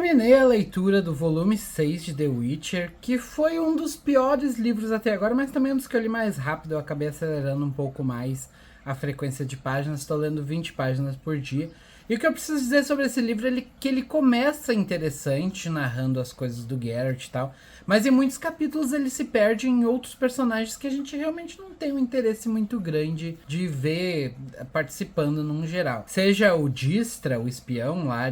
terminei a leitura do volume 6 de The Witcher, que foi um dos piores livros até agora, mas também um dos que eu li mais rápido. Eu acabei acelerando um pouco mais a frequência de páginas, estou lendo 20 páginas por dia. E o que eu preciso dizer sobre esse livro é que ele começa interessante, narrando as coisas do Geralt e tal, mas em muitos capítulos ele se perde em outros personagens que a gente realmente não tem um interesse muito grande de ver participando num geral. Seja o Distra, o espião lá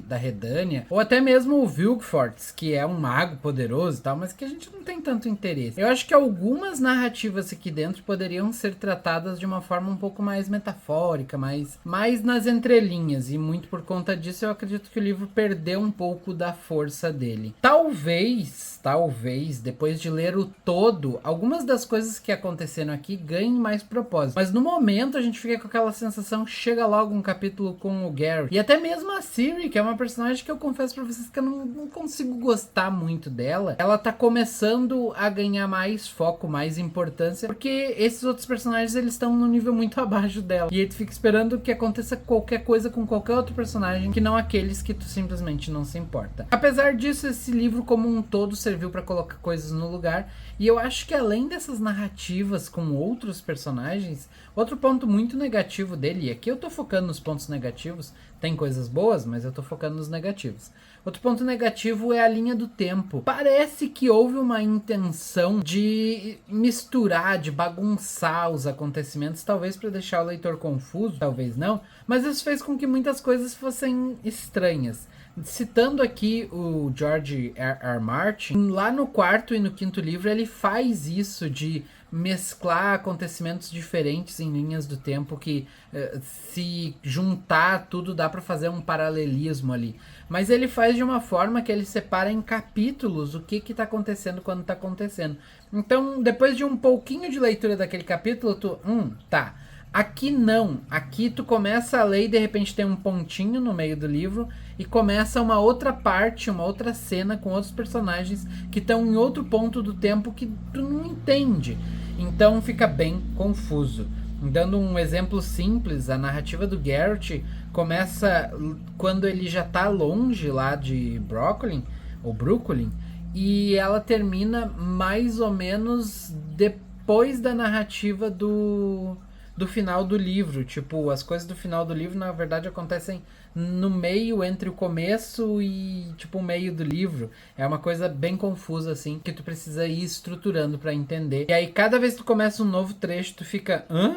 da Redânia, ou até mesmo o Vilgefortz, que é um mago poderoso e tal, mas que a gente não tem tanto interesse. Eu acho que algumas narrativas aqui dentro poderiam ser tratadas de uma forma um pouco mais metafórica, mais nas entrelinhas, e muito por conta disso eu acredito que o livro perdeu um pouco da força dele. Talvez, depois de ler o todo, algumas das coisas que aconteceram aqui ganhem mais propósito. Mas no momento a gente fica com aquela sensação, chega logo um capítulo com o Geralt. E até mesmo a Ciri, que é uma personagem que eu confesso pra vocês que eu não consigo gostar muito dela. Ela tá começando a ganhar mais foco, mais importância, porque esses outros personagens, eles estão no nível muito abaixo dela. E aí tu fica esperando que aconteça qualquer coisa com qualquer outro personagem, que não aqueles que tu simplesmente não se importa. Apesar disso, esse livro como um todo serviu pra colocar coisas no lugar, e eu acho que além dessas narrativas com outros personagens, outro ponto muito negativo dele, e aqui eu tô focando nos pontos negativos, tem coisas boas, mas eu tô focando nos negativos. Outro ponto negativo é a linha do tempo. Parece que houve uma intenção de misturar, de bagunçar os acontecimentos, talvez para deixar o leitor confuso, talvez não, mas isso fez com que muitas coisas fossem estranhas. Citando aqui o George R. R. Martin, lá no quarto e no quinto livro ele faz isso de mesclar acontecimentos diferentes em linhas do tempo que se juntar tudo dá para fazer um paralelismo ali. Mas ele faz de uma forma que ele separa em capítulos o que tá acontecendo quando tá acontecendo. Então, depois de um pouquinho de leitura daquele capítulo, tá. Aqui não, aqui tu começa a ler e de repente tem um pontinho no meio do livro e começa uma outra parte, uma outra cena com outros personagens que estão em outro ponto do tempo que tu não entende. Então fica bem confuso. Dando um exemplo simples, a narrativa do Geralt começa quando ele já tá longe lá de Brooklyn, e ela termina mais ou menos depois da narrativa do final do livro. Tipo, as coisas do final do livro na verdade acontecem no meio, entre o começo e tipo o meio do livro. É uma coisa bem confusa assim, que tu precisa ir estruturando pra entender. E aí cada vez que tu começa um novo trecho, tu fica, hã?